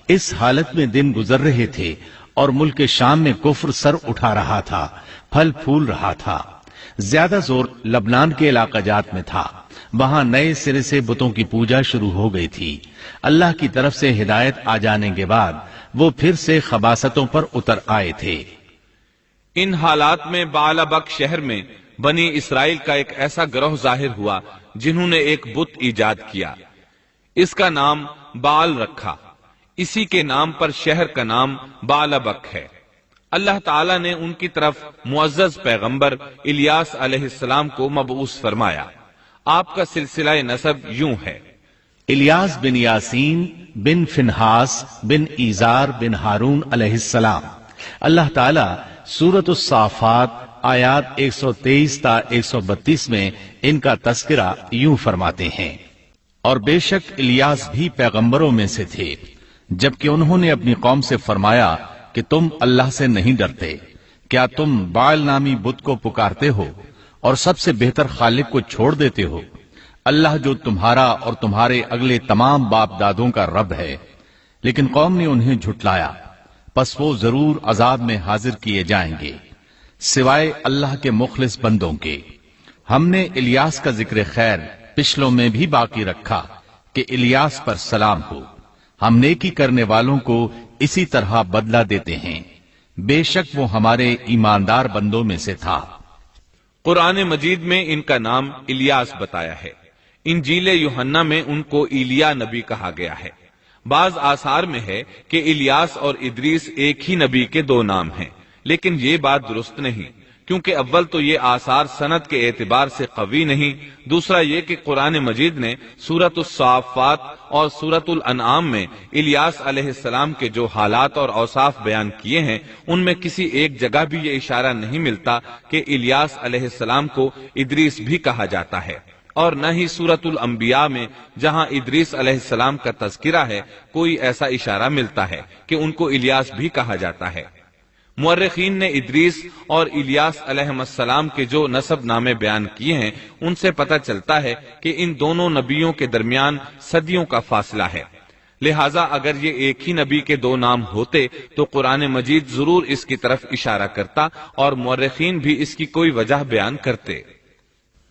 اس حالت میں دن گزر رہے تھے اور ملک شام میں کفر سر اٹھا رہا تھا، پھل پھول رہا تھا۔ زیادہ زور لبنان کے علاقہ جات میں تھا، وہاں نئے سرے سے بتوں کی پوجا شروع ہو گئی تھی۔ اللہ کی طرف سے ہدایت آ جانے کے بعد وہ پھر سے خباثتوں پر اتر آئے تھے۔ ان حالات میں بعلبک شہر میں بنی اسرائیل کا ایک ایسا گروہ ظاہر ہوا جنہوں نے ایک بت ایجاد کیا، اس کا نام بعل رکھا۔ اسی کے نام پر شہر کا نام بعلبک ہے۔ اللہ تعالیٰ نے ان کی طرف معزز پیغمبر الیاس علیہ السلام کو مبعوث فرمایا۔ آپ کا سلسلہ نسب یوں ہے: الیاس بن یاسین بن فنحاس بن ایزار بن ہارون علیہ السلام۔ اللہ تعالیٰ سورۃ الصافات آیات 123 تا 132 میں ان کا تذکرہ یوں فرماتے ہیں: اور بے شک الیاس بھی پیغمبروں میں سے تھے، جبکہ انہوں نے اپنی قوم سے فرمایا کہ تم اللہ سے نہیں ڈرتے، کیا تم بعل نامی بت کو پکارتے ہو اور سب سے بہتر خالق کو چھوڑ دیتے ہو، اللہ جو تمہارا اور تمہارے اگلے تمام باپ دادوں کا رب ہے۔ لیکن قوم نے انہیں جھٹلایا، پس وہ ضرور عذاب میں حاضر کیے جائیں گے، سوائے اللہ کے مخلص بندوں کے۔ ہم نے الیاس کا ذکر خیر پچھلوں میں بھی باقی رکھا کہ الیاس پر سلام ہو، ہم نیکی کرنے والوں کو اسی طرح بدلہ دیتے ہیں، بے شک وہ ہمارے ایماندار بندوں میں سے تھا۔ قرآن مجید میں ان کا نام الیاس بتایا ہے۔ انجیل یوحنا میں ان کو ایلیا نبی کہا گیا ہے۔ بعض آثار میں ہے کہ الیاس اور ادریس ایک ہی نبی کے دو نام ہیں، لیکن یہ بات درست نہیں، کیونکہ اول تو یہ آثار سند کے اعتبار سے قوی نہیں، دوسرا یہ کہ قرآن مجید نے سورۃ الصافات اور سورۃ الانعام میں الیاس علیہ السلام کے جو حالات اور اوصاف بیان کیے ہیں ان میں کسی ایک جگہ بھی یہ اشارہ نہیں ملتا کہ الیاس علیہ السلام کو ادریس بھی کہا جاتا ہے، اور نہ ہی سورۃ الانبیاء میں جہاں ادریس علیہ السلام کا تذکرہ ہے کوئی ایسا اشارہ ملتا ہے کہ ان کو الیاس بھی کہا جاتا ہے۔ مورخین نے ادریس اور الیاس علیہ السلام کے جو نسب نامے بیان کیے ہیں ان سے پتہ چلتا ہے کہ ان دونوں نبیوں کے درمیان صدیوں کا فاصلہ ہے، لہٰذا اگر یہ ایک ہی نبی کے دو نام ہوتے تو قرآن مجید ضرور اس کی طرف اشارہ کرتا اور مورخین بھی اس کی کوئی وجہ بیان کرتے۔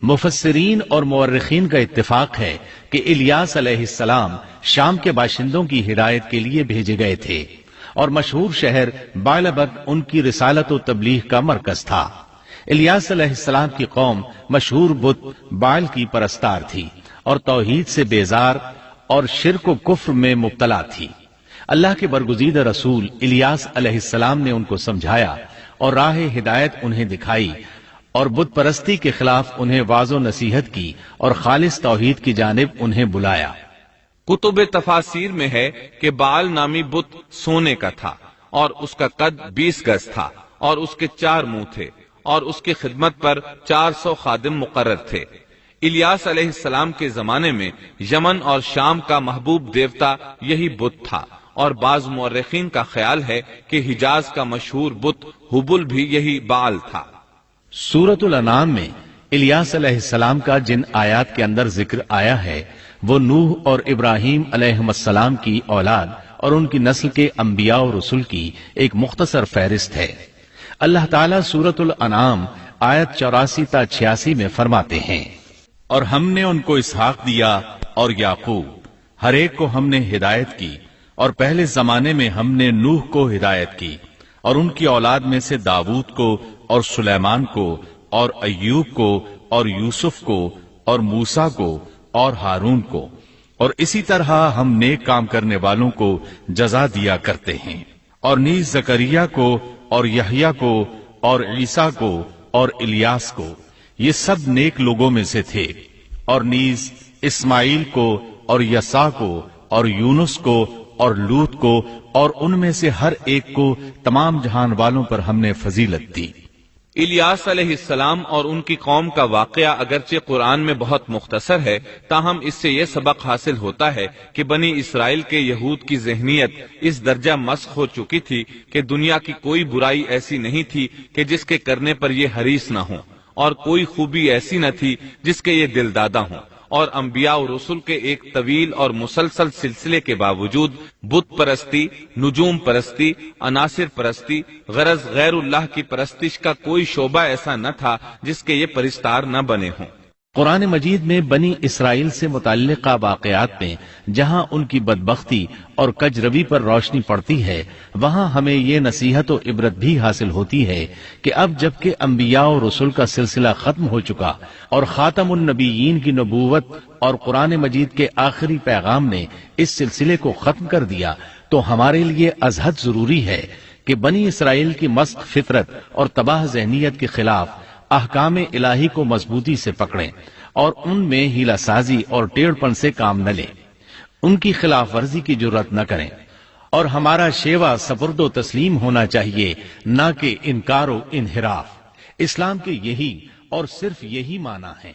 مفسرین اور مورخین کا اتفاق ہے کہ الیاس علیہ السلام شام کے باشندوں کی ہدایت کے لیے بھیجے گئے تھے، اور مشہور شہر بعلبک ان کی رسالت و تبلیغ کا مرکز تھا۔ الیاس علیہ السلام کی قوم مشہور بت بعل کی پرستار تھی اور توحید سے بیزار اور شرک و کفر میں مبتلا تھی۔ اللہ کے برگزیدہ رسول الیاس علیہ السلام نے ان کو سمجھایا اور راہ ہدایت انہیں دکھائی اور بت پرستی کے خلاف انہیں واض و نصیحت کی اور خالص توحید کی جانب انہیں بلایا۔ کتب تفاسیر میں ہے کہ بعل نامی بت سونے کا تھا اور اس کا قد 20 گز تھا اور اس کے 4 منہ تھے اور اس کی خدمت پر 400 خادم مقرر تھے۔ الیاس علیہ السلام کے زمانے میں یمن اور شام کا محبوب دیوتا یہی بت تھا، اور بعض مورخین کا خیال ہے کہ حجاز کا مشہور بت ہبل بھی یہی بعل تھا۔ سورۃ الانعام میں الیاس علیہ السلام کا جن آیات کے اندر ذکر آیا ہے وہ نوح اور ابراہیم علیہ السلام کی اولاد اور ان کی نسل کے انبیاء و رسل کی ایک مختصر فہرست ہے۔ اللہ تعالیٰ سورۃ الانعام آیت 84 تا 86 میں فرماتے ہیں: اور ہم نے ان کو اسحاق دیا اور یعقوب، ہر ایک کو ہم نے ہدایت کی، اور پہلے زمانے میں ہم نے نوح کو ہدایت کی، اور ان کی اولاد میں سے داؤد کو اور سلیمان کو اور ایوب کو اور یوسف کو اور موسیٰ کو اور ہارون کو، اور اسی طرح ہم نیک کام کرنے والوں کو جزا دیا کرتے ہیں، اور نیز زکریا کو اور یحییٰ کو اور عیسیٰ کو اور الیاس کو، یہ سب نیک لوگوں میں سے تھے، اور نیز اسماعیل کو اور یسع کو اور یونس کو اور لوط کو، اور ان میں سے ہر ایک کو تمام جہان والوں پر ہم نے فضیلت دی۔ الیاس علیہ السلام اور ان کی قوم کا واقعہ اگرچہ قرآن میں بہت مختصر ہے، تاہم اس سے یہ سبق حاصل ہوتا ہے کہ بنی اسرائیل کے یہود کی ذہنیت اس درجہ مسخ ہو چکی تھی کہ دنیا کی کوئی برائی ایسی نہیں تھی کہ جس کے کرنے پر یہ حریص نہ ہوں، اور کوئی خوبی ایسی نہ تھی جس کے یہ دل دادہ ہوں، اور انبیاء و رسول کے ایک طویل اور مسلسل سلسلے کے باوجود بت پرستی، نجوم پرستی، عناصر پرستی، غرض غیر اللہ کی پرستش کا کوئی شعبہ ایسا نہ تھا جس کے یہ پرستار نہ بنے ہوں۔ قرآن مجید میں بنی اسرائیل سے متعلقہ واقعات میں جہاں ان کی بدبختی اور کج روی پر روشنی پڑتی ہے، وہاں ہمیں یہ نصیحت و عبرت بھی حاصل ہوتی ہے کہ اب جبکہ انبیاء و رسول کا سلسلہ ختم ہو چکا اور خاتم النبیین کی نبوت اور قرآن مجید کے آخری پیغام نے اس سلسلے کو ختم کر دیا، تو ہمارے لیے ازحد ضروری ہے کہ بنی اسرائیل کی مسخ فطرت اور تباہ ذہنیت کے خلاف احکام الہی کو مضبوطی سے پکڑیں اور ان میں ہیلا سازی اور ٹیڑھ پن سے کام نہ لیں، ان کی خلاف ورزی کی جرات نہ کریں، اور ہمارا شیوا سپرد و تسلیم ہونا چاہیے، نہ کہ انکار و انحراف۔ اسلام کے یہی اور صرف یہی معنی ہے۔